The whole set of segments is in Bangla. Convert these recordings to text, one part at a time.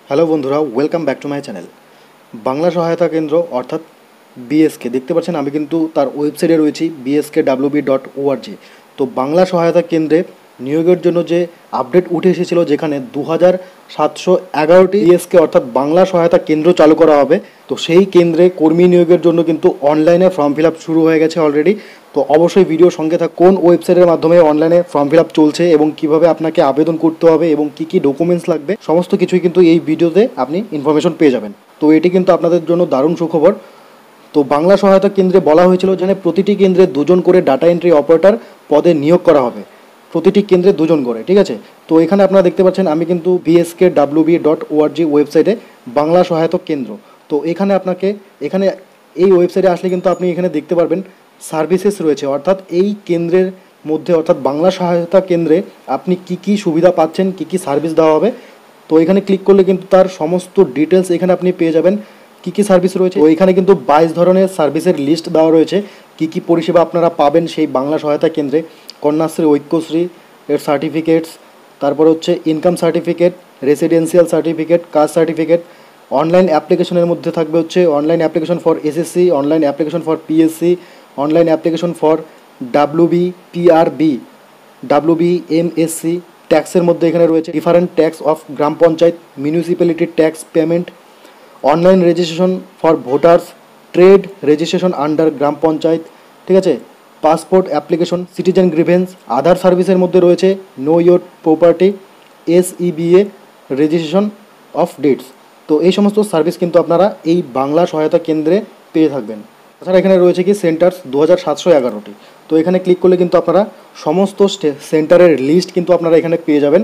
হ্যালো বন্ধুরা, welcome back to my channel. Bangla সহায়তা কেন্দ্র অর্থাৎ বিএসকে দেখতে পাচ্ছেন, আমি কিন্তু তার ওয়েবসাইটে রয়েছি bskWB.org। তো বাংলা সহায়তা কেন্দ্রে নিয়োগের জন্য যে আপডেট উঠে এসেছিলো, যেখানে 2711টি বিএসকে অর্থাৎ বাংলা সহায়তা কেন্দ্র চালু করা হবে। তো সেই কেন্দ্রে কর্মী নিয়োগের জন্য কিন্তু অনলাইনে ফর্ম ফিল আপ শুরু হয়ে গেছে অলরেডি। তো অবশ্যই ভিডিও সঙ্গে থাক কোন ওয়েবসাইটের মাধ্যমে অনলাইনে ফর্ম ফিল আপ চলছে এবং কিভাবে আপনাকে আবেদন করতে হবে এবং কী কী ডকুমেন্টস লাগবে, সমস্ত কিছুই কিন্তু এই ভিডিওতে আপনি ইনফরমেশন পেয়ে যাবেন। তো এটি কিন্তু আপনাদের জন্য দারুণ সুখবর। তো বাংলা সহায়তা কেন্দ্রে বলা হয়েছিল যেখানে প্রতিটি কেন্দ্রে দুজন করে ডাটা এন্ট্রি অপারেটর পদে নিয়োগ করা হবে, প্রতিটি কেন্দ্রে দুজন করে, ঠিক আছে। তো এখানে আপনারা দেখতে পাচ্ছেন আমি কিন্তু bskWB.org ওয়েবসাইটে বাংলা সহায়তা কেন্দ্র। তো এখানে এখানে এই ওয়েবসাইটে আসলে কিন্তু আপনি এখানে দেখতে পারবেন সার্ভিসেস রয়েছে, অর্থাৎ এই কেন্দ্রের মধ্যে অর্থাৎ বাংলা সহায়তা কেন্দ্রে আপনি কি কি সুবিধা পাচ্ছেন, কি কি সার্ভিস দেওয়া হবে। তো এখানে ক্লিক করলে কিন্তু তার সমস্ত ডিটেলস এখানে আপনি পেয়ে যাবেন, কী কী সার্ভিস রয়েছে। তো এখানে কিন্তু 22 ধরনের সার্ভিসের লিস্ট দেওয়া রয়েছে, কী কী পরিষেবা আপনারা পাবেন সেই বাংলা সহায়তা কেন্দ্রে। কন্যাশ্রী, ঐক্যশ্রী এর সার্টিফিকেটস, তারপর হচ্ছে income certificate, residential certificate, caste certificate. Online অ্যাপ্লিকেশনের মধ্যে থাকবে হচ্ছে online application for SSC, online application for PSC, online application for WB, PRB, WBMSC. ট্যাক্সের মধ্যে এখানে রয়েছে different tax of gram panchayat, municipality tax payment, online registration for voters, trade registration under gram panchayat, ঠিক আছে, passport application, citizen grievance. Aadhaar সার্ভিসের মধ্যে রয়েছে know your property, SEBA, registration of deeds. তো এই সমস্ত সার্ভিস কিন্তু আপনারা এই বাংলা সহায়তা কেন্দ্রে পেয়ে থাকবেন। তাছাড়া এখানে রয়েছে কি সেন্টার্স 2711টি। তো এখানে ক্লিক করলে কিন্তু আপনারা সমস্ত সেন্টারের লিস্ট কিন্তু আপনারা এখানে পেয়ে যাবেন,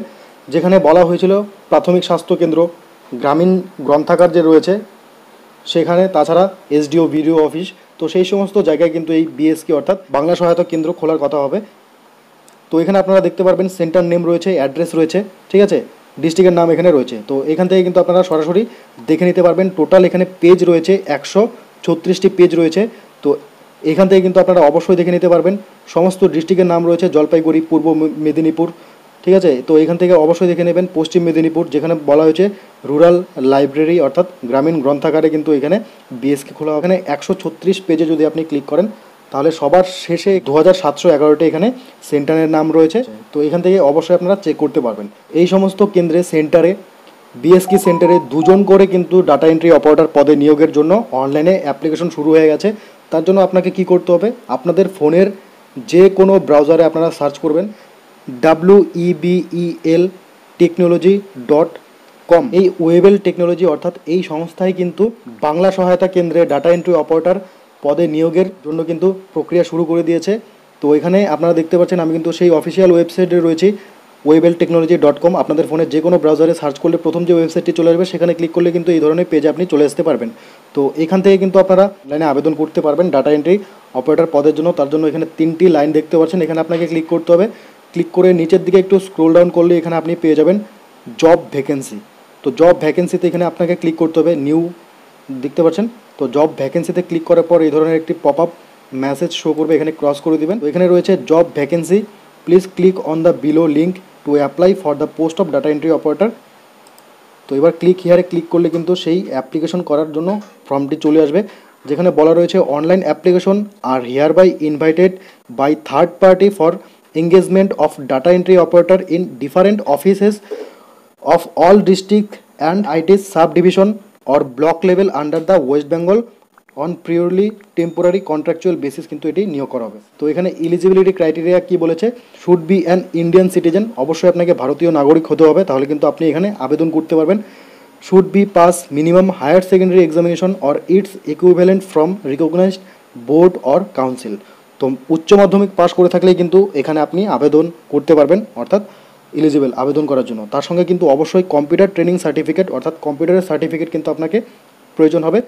যেখানে বলা হয়েছিল প্রাথমিক স্বাস্থ্য কেন্দ্র, গ্রামীণ গ্রন্থাগার যে রয়েছে সেখানে, তাছাড়া এসডিও, বিডিও অফিস। তো সেই সমস্ত জায়গায় কিন্তু এই বিএসকে অর্থাৎ বাংলা সহায়তা কেন্দ্র খোলার কথা হবে। তো এখানে আপনারা দেখতে পারবেন সেন্টার নেম রয়েছে, অ্যাড্রেস রয়েছে, ঠিক আছে, ডিস্ট্রিক্টের নাম এখানে রয়েছে। তো এখান থেকে কিন্তু আপনারা সরাসরি দেখে নিতে পারবেন। টোটাল এখানে পেজ রয়েছে 136টি পেজ রয়েছে। তো এখান থেকে কিন্তু আপনারা অবশ্যই দেখে নিতে পারবেন। সমস্ত ডিস্ট্রিক্টের নাম রয়েছে, জলপাইগুড়ি, পূর্ব মেদিনীপুর, ঠিক আছে। তো এখান থেকে অবশ্যই দেখে নেবেন পশ্চিম মেদিনীপুর, যেখানে বলা হয়েছে রুরাল লাইব্রেরি অর্থাৎ গ্রামীণ গ্রন্থাগারে কিন্তু এখানে বিএসকে খোলা। এখানে 136 পেজে যদি আপনি ক্লিক করেন তাহলে সবার শেষে 2711টি এখানে সেন্টারের নাম রয়েছে। তো এখান থেকে অবশ্যই আপনারা চেক করতে পারবেন। এই সমস্ত কেন্দ্রে সেন্টারে বিএসকে সেন্টারে দুজন করে কিন্তু ডাটা এন্ট্রি অপারেটর পদে নিয়োগের জন্য অনলাইনে অ্যাপ্লিকেশন শুরু হয়ে গেছে। তার জন্য আপনাকে কি করতে হবে, আপনাদের ফোনের যে কোনো ব্রাউজারে আপনারা সার্চ করবেন WEBEL technology.com। এই ওয়েবেল টেকনোলজি অর্থাৎ এই সংস্থায় কিন্তু বাংলা সহায়তা কেন্দ্রে ডাটা এন্ট্রি অপারেটর পদে নিয়োগের জন্য কিন্তু প্রক্রিয়া শুরু করে দিয়েছে। তো এখানে আপনারা দেখতে পাচ্ছেন আমি কিন্তু সেই অফিসিয়াল ওয়েবসাইটে রয়েছি webeltechnology.com। আপনাদের ফোনে যে কোনো ব্রাউজারে সার্চ করলে প্রথম যে ওয়েবসাইটটি চলে আসবে সেখানে ক্লিক করলে কিন্তু এই ধরনের পেজে আপনি চলে আসতে পারবেন। তো এখান থেকে কিন্তু আপনারা লাইনে আবেদন করতে পারবেন ডাটা এন্ট্রি অপারেটর পদের জন্য। তার জন্য এখানে 3টি লাইন দেখতে পাচ্ছেন, এখানে আপনাকে ক্লিক করতে হবে। ক্লিক করে নিচের দিকে একটু স্ক্রোল ডাউন করলে এখানে আপনি পেয়ে যাবেন জব ভ্যাকেন্সি। তো জব ভ্যাকেন্সিতে এখানে আপনাকে ক্লিক করতে হবে, নিউ দেখতে পাচ্ছেন। তো জব ভ্যাকেন্সিতে ক্লিক করার পর এই ধরনের একটি পপ আপ মেসেজ শো করবে, এখানে ক্রস করে দিবেন। তো এখানে রয়েছে job vacancy, please click on the below link to apply for the post of data entry operator. তো এবার ক্লিক হিয়ারে ক্লিক করলে কিন্তু সেই অ্যাপ্লিকেশন করার জন্য ফর্মটি চলে আসবে, যেখানে বলা রয়েছে online application are hereby invited by third party for engagement of data entry operator in different offices of all district and IT subdivision or block level under the West Bengal on purely temporary contractual basis কিন্তু এটি নিয়োগ করা হবে। তো এখানে এলিজিবিলিটি ক্রাইটেরিয়া কি বলেছে, should be an Indian citizen, অবশ্যই আপনাকে ভারতীয় নাগরিক হতে হবে, তাহলে কিন্তু আপনি এখানে আবেদন করতে পারবেন। Should be pass minimum higher secondary examination or its equivalent from recognised board or council. তো উচ্চ মাধ্যমিক পাস করে থাকলেই কিন্তু এখানে আপনি আবেদন করতে পারবেন, অর্থাৎ এলিজিবল আবেদন করার জন্য। তার সঙ্গে কিন্তু অবশ্যই কম্পিউটার ট্রেনিং সার্টিফিকেট অর্থাৎ কম্পিউটারের সার্টিফিকেট কিন্তু আপনাকে প্রয়োজন হবে।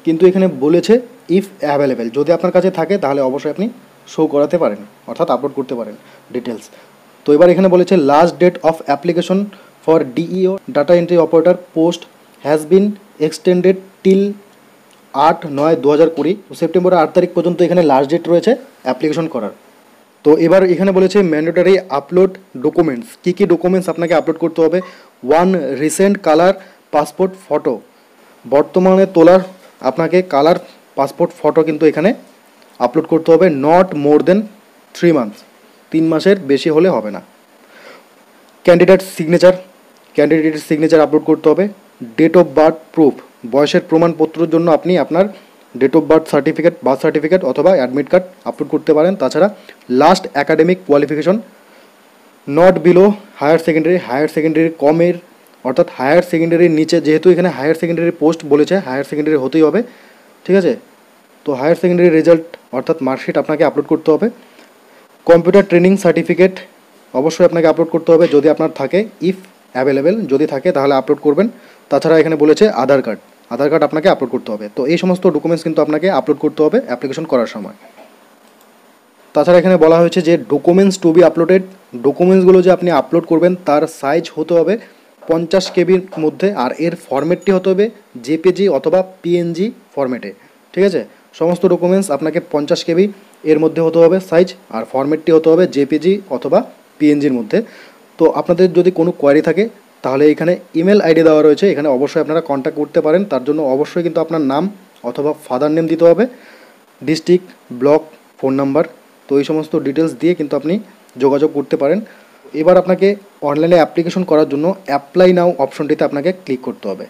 কিন্তু এখানে বলেছে ইফ অ্যাভেলেবেল, যদি আপনার কাছে থাকে তাহলে অবশ্যই আপনি শো করাতে পারেন, অর্থাৎ আপলোড করতে পারেন ডিটেলস। তো এবার এখানে বলেছে last date of application for DEO data entry operator post has been extended till 8/9/2020। সেপ্টেম্বরের 8 তারিখ পর্যন্ত এখানে লাস্ট ডেট রয়েছে অ্যাপ্লিকেশন করার। তো এবার এখানে বলেছে ম্যান্ডেটরি আপলোড ডকুমেন্টস, কী কী ডকুমেন্টস আপনাকে আপলোড করতে হবে। 1 রিসেন্ট কালার পাসপোর্ট ফটো বর্তমানে তোলার আপনাকে কালার পাসপোর্ট ফটো কিন্তু এখানে আপলোড করতে হবে, নট মোর দেন 3 মান্থস, 3 মাসের বেশি হলে হবে না। ক্যান্ডিডেটের সিগনেচার আপলোড করতে হবে। ডেট অফ বার্থ প্রুফ, বয়সের প্রমাণপত্রের জন্য আপনি আপনার ডেট অফ বার্থ সার্টিফিকেট অথবা অ্যাডমিট কার্ড আপলোড করতে পারেন। তাছাড়া last academic qualification not below higher secondary কমের, অর্থাৎ হায়ার সেকেন্ডারির নিচে, যেহেতু এখানে হায়ার সেকেন্ডারি পোস্ট বলেছে, হায়ার সেকেন্ডারি হতেই হবে, ঠিক আছে। তো হায়ার সেকেন্ডারি রেজাল্ট অর্থাৎ মার্কশিট আপনাকে আপলোড করতে হবে। কম্পিউটার ট্রেনিং সার্টিফিকেট অবশ্যই আপনাকে আপলোড করতে হবে যদি আপনার থাকে, ইফ অ্যাভেলেবেল যদি থাকে তাহলে আপলোড করবেন। তাছাড়া এখানে বলেছে আধার কার্ড আপনাকে আপলোড করতে হবে। তো এই সমস্ত ডকুমেন্টস কিন্তু আপনাকে আপলোড করতে হবে অ্যাপ্লিকেশন করার সময়। তাছাড়া এখানে বলা হয়েছে যে ডকুমেন্টস টু বি আপলোডেড, ডকুমেন্টসগুলো যে আপনি আপলোড করবেন তার সাইজ হতে হবে 50 কেবির মধ্যে, আর এর ফরম্যাটটি হতে হবে জেপিজি অথবা পিএনজি ফরম্যাটে, ঠিক আছে। সমস্ত ডকুমেন্টস আপনাকে 50 কেবি এর মধ্যে হতে হবে সাইজ, আর ফরম্যাটটি হতে হবে জেপিজি অথবা পিএনজির মধ্যে। তো আপনাদের যদি কোনো কোয়ারি থাকে তাহলে এখানে ইমেল আইডি দেওয়া রয়েছে, এখানে অবশ্যই আপনারা কন্ট্যাক্ট করতে পারেন। তার জন্য অবশ্যই কিন্তু আপনার নাম অথবা ফাদার নেম দিতে হবে, ডিস্ট্রিক্ট, ব্লক, ফোন নাম্বার, তো এই সমস্ত ডিটেলস দিয়ে কিন্তু আপনি যোগাযোগ করতে পারেন। এবার আপনাকে অনলাইনে অ্যাপ্লিকেশন করার জন্য অ্যাপ্লাই নাও অপশনটিতে আপনাকে ক্লিক করতে হবে।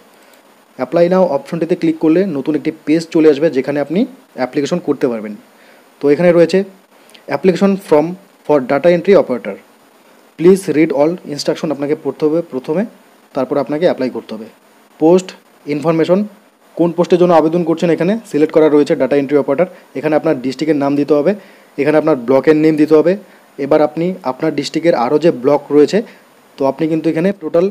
অ্যাপ্লাই নাও অপশনটিতে ক্লিক করলে নতুন একটি পেজ চলে আসবে যেখানে আপনি অ্যাপ্লিকেশন করতে পারবেন। তো এখানে রয়েছে application form for data entry operator, please read all instruction আপনাকে পড়তে হবে প্রথমে, তারপর আপনাকে অ্যাপ্লাই করতে হবে। পোস্ট ইনফরমেশন, কোন পোস্টের জন্য আবেদন করছেন এখানে সিলেক্ট করা রয়েছে ডাটা এন্ট্রি অপারেটর। এখানে আপনার ডিস্ট্রিক্টের নাম দিতে হবে, এখানে আপনার ব্লকের নেম দিতে হবে। এবার আপনি আপনার ডিস্ট্রিক্টের আরও যে ব্লক রয়েছে, তো আপনি কিন্তু এখানে টোটাল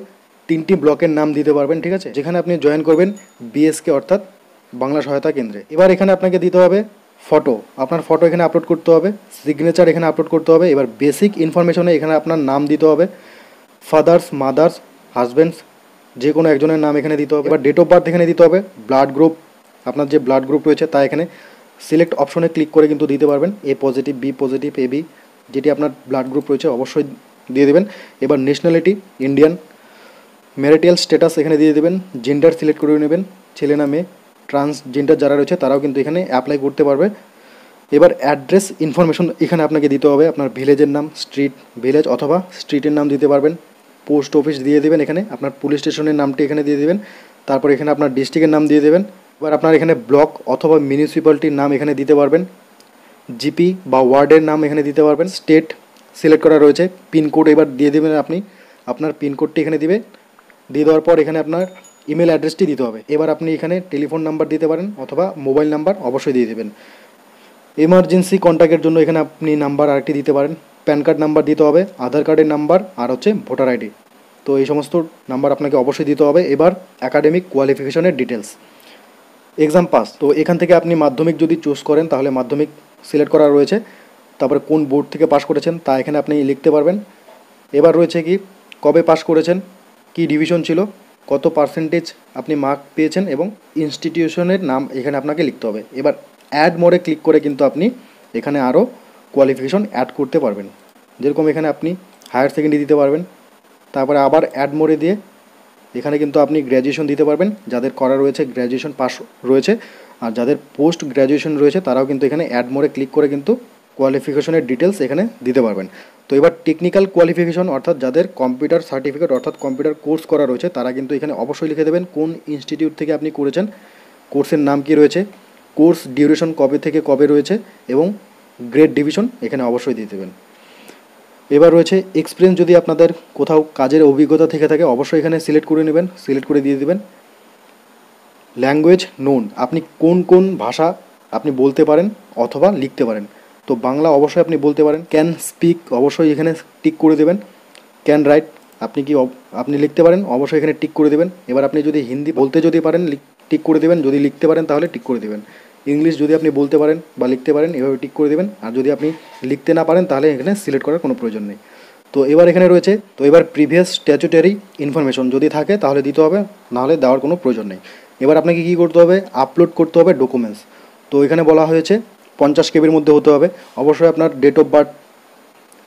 3টি ব্লকের নাম দিতে পারবেন, ঠিক আছে, যেখানে আপনি জয়েন করবেন বিএসকে অর্থাৎ বাংলা সহায়তা কেন্দ্রে। এবার এখানে আপনাকে দিতে হবে ফটো, আপনার ফটো এখানে আপলোড করতে হবে, সিগনেচার এখানে আপলোড করতে হবে। এবার বেসিক ইনফরমেশনে এখানে আপনার নাম দিতে হবে, ফাদার্স, মাদার্স, হাজব্যান্ডস, যে কোনো একজনের নাম এখানে দিতে হবে। এবার ডেট অফ বার্থ এখানে দিতে হবে, ব্লাড গ্রুপ, আপনার যে ব্লাড গ্রুপ রয়েছে তা এখানে সিলেক্ট অপশনে ক্লিক করে কিন্তু দিতে পারবেন, এ positive, B positive, A B, যেটি আপনার ব্লাড গ্রুপ রয়েছে অবশ্যই দিয়ে দেবেন। এবার ন্যাশনালিটি ইন্ডিয়ান, ম্যারিটাল স্ট্যাটাস এখানে দিয়ে দেবেন, জেন্ডার সিলেক্ট করে নেবেন, ছেলে না মেয়ে, ট্রান্সজেন্ডার যারা রয়েছে তারাও কিন্তু এখানে অ্যাপ্লাই করতে পারবে। এবার অ্যাড্রেস ইনফরমেশন এখানে আপনাকে দিতে হবে, আপনার ভিলেজের নাম, ভিলেজ অথবা স্ট্রিটের নাম দিতে পারবেন। পোস্ট অফিস দিয়ে দেবেন, এখানে আপনার পুলিশ স্টেশনের নামটি এখানে দিয়ে দেবেন, তারপর এখানে আপনার ডিস্ট্রিক্টের নাম দিয়ে দেবেন। এবার আপনার এখানে ব্লক অথবা মিউনিসিপ্যালিটির নাম এখানে দিতে পারবেন, জিপি বা ওয়ার্ডের নাম এখানে দিতে পারবেন। স্টেট সিলেক্ট করা রয়েছে, পিনকোড এবার দিয়ে দেবেন, আপনি আপনার পিনকোডটি এখানে দিয়ে দেওয়ার পর এখানে আপনার ইমেল অ্যাড্রেসটি দিতে হবে। এবার আপনি এখানে টেলিফোন নাম্বার দিতে পারেন অথবা মোবাইল নাম্বার অবশ্যই দিয়ে দেবেন। এমার্জেন্সি কন্ট্যাক্টের জন্য এখানে আপনি নাম্বার আরেকটি দিতে পারেন, প্যান কার্ড নাম্বার দিতে হবে, আধার কার্ডের নাম্বার, আর হচ্ছে ভোটার আইডি, তো এই সমস্ত নাম্বার আপনাকে অবশ্যই দিতে হবে। এবার একাডেমিক কোয়ালিফিকেশনের ডিটেলস, এক্সাম পাস, তো এখান থেকে আপনি মাধ্যমিক যদি চুজ করেন তাহলে মাধ্যমিক সিলেক্ট করা রয়েছে, তারপরে কোন বোর্ড থেকে পাস করেছেন তা এখানে আপনি লিখতে পারবেন। এবার রয়েছে কি কবে পাস করেছেন, কি ডিভিশন ছিল, কত পার্সেন্টেজ আপনি মার্ক পেয়েছেন এবং ইনস্টিটিউশনের নাম এখানে আপনাকে লিখতে হবে। এবার অ্যাড মোডে ক্লিক করে কিন্তু আপনি এখানে আরও কোয়ালিফিকেশন অ্যাড করতে পারবেন, যেরকম এখানে আপনি হায়ার সেকেন্ডারি দিতে পারবেন, তারপরে আবার অ্যাড মোডে দিয়ে এখানে কিন্তু আপনি গ্র্যাজুয়েশন দিতে পারবেন, যাদের করা রয়েছে গ্র্যাজুয়েশন পাস রয়েছে, আর যাদের পোস্ট গ্র্যাজুয়েশন রয়েছে তারাও কিন্তু এখানে অ্যাড মোডে ক্লিক করে কিন্তু কোয়ালিফিকেশনের ডিটেলস এখানে দিতে পারবেন। তো এবার টেকনিক্যাল কোয়ালিফিকেশন অর্থাৎ যাদের কম্পিউটার সার্টিফিকেট অর্থাৎ কম্পিউটার কোর্স করা রয়েছে তারা কিন্তু এখানে অবশ্যই লিখে দেবেন কোন ইনস্টিটিউট থেকে আপনি করেছেন, কোর্সের নাম কী রয়েছে, কোর্স ডিউরেশন কবে থেকে কবে রয়েছে এবং গ্রেড ডিভিশন এখানে অবশ্যই দিয়ে দেবেন। এবার রয়েছে এক্সপিরিয়েন্স, যদি আপনাদের কোথাও কাজের অভিজ্ঞতা থেকে থাকে অবশ্যই এখানে সিলেক্ট করে নেবেন, সিলেক্ট করে দিয়ে দেবেন। ল্যাঙ্গুয়েজ নোন, আপনি কোন কোন ভাষা আপনি বলতে পারেন অথবা লিখতে পারেন, তো বাংলা অবশ্যই আপনি বলতে পারেন। ক্যান স্পিক অবশ্যই এখানে টিক করে দেবেন। ক্যান রাইট আপনি লিখতে পারেন অবশ্যই এখানে টিক করে দেবেন। এবার আপনি যদি হিন্দি বলতে যদি পারেন টিক করে দেবেন, যদি লিখতে পারেন তাহলে টিক করে দেবেন। ইংলিশ যদি আপনি বলতে পারেন বা লিখতে পারেন এভাবে টিক করে দেবেন, আর যদি আপনি লিখতে না পারেন তাহলে এখানে সিলেক্ট করার কোনো প্রয়োজন নেই। তো এবার এখানে রয়েছে, তো এবার প্রিভিয়াস স্ট্যাচুটারি ইনফরমেশন যদি থাকে তাহলে দিতে হবে, নাহলে দেওয়ার কোনো প্রয়োজন নেই। এবার আপনাকে কী করতে হবে, আপলোড করতে হবে ডকুমেন্টস। তো এখানে বলা হয়েছে 50 কেবির মধ্যে হতে হবে। অবশ্যই আপনার ডেট অফ বার্থ,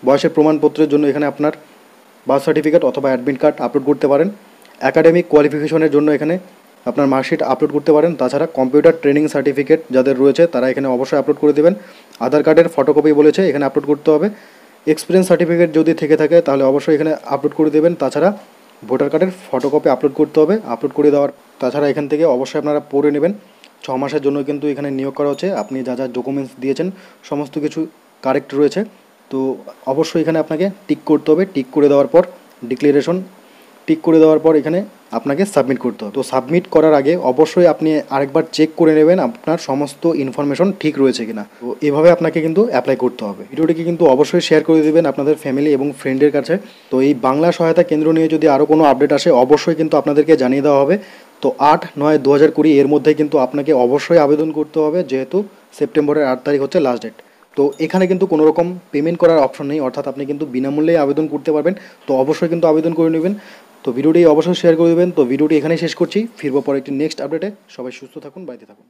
বয়সের প্রমাণপত্রের জন্য এখানে আপনার বার্থ সার্টিফিকেট অথবা অ্যাডমিট কার্ড আপলোড করতে পারেন। অ্যাকাডেমিক কোয়ালিফিকেশনের জন্য এখানে আপনার মার্কশিট আপলোড করতে পারেন। তাছাড়া কম্পিউটার ট্রেনিং সার্টিফিকেট যাদের রয়েছে তারা এখানে অবশ্যই আপলোড করে দেবেন। আধার কার্ডের ফটোকপি বলেছে এখানে আপলোড করতে হবে। এক্সপিরিয়েন্স সার্টিফিকেট যদি থেকে থাকে তাহলে অবশ্যই এখানে আপলোড করে দেবেন। তাছাড়া ভোটার কার্ডের ফটোকপি আপলোড করতে হবে। আপলোড করে দেওয়ার তাছাড়া এখান থেকে অবশ্যই আপনারা পড়ে নেবেন। 6 মাসের জন্য কিন্তু এখানে নিয়োগ করা হচ্ছে। আপনি যা যা ডকুমেন্টস দিয়েছেন সমস্ত কিছু কারেক্ট রয়েছে। তো অবশ্যই এখানে আপনাকে টিক করতে হবে। টিক করে দেওয়ার পর ডিক্লারেশন টিক করে দেওয়ার পর এখানে আপনাকে সাবমিট করতে হবে। তো সাবমিট করার আগে অবশ্যই আপনি আরেকবার চেক করে নেবেন আপনার সমস্ত ইনফরমেশন ঠিক রয়েছে কিনা। তো এভাবে আপনাকে কিন্তু অ্যাপ্লাই করতে হবে। ভিডিওটিকে কিন্তু অবশ্যই শেয়ার করে দেবেন আপনাদের ফ্যামিলি এবং ফ্রেন্ডের কাছে। তো এই বাংলা সহায়তা কেন্দ্র নিয়ে যদি আরও কোনো আপডেট আসে অবশ্যই কিন্তু আপনাদেরকে জানিয়ে দেওয়া হবে। তো 8/9/2020 এর মধ্যে কিন্তু আপনাকে অবশ্যই আবেদন করতে হবে, যেহেতু সেপ্টেম্বরের 8 তারিখ হচ্ছে লাস্ট ডেট। তো এখানে কিন্তু কোনো রকম পেমেন্ট করার অপশন নেই, অর্থাৎ আপনি কিন্তু বিনামূল্যেই আবেদন করতে পারবেন। তো অবশ্যই কিন্তু আবেদন করে নেবেন। তো ভিডিওটি অবশ্যই শেয়ার করে দেবেন। তো ভিডিওটি এখানেই শেষ করছি, ফিরবো পরে একটি নেক্সট আপডেটে। সবাই সুস্থ থাকুন, বাড়িতে থাকুন।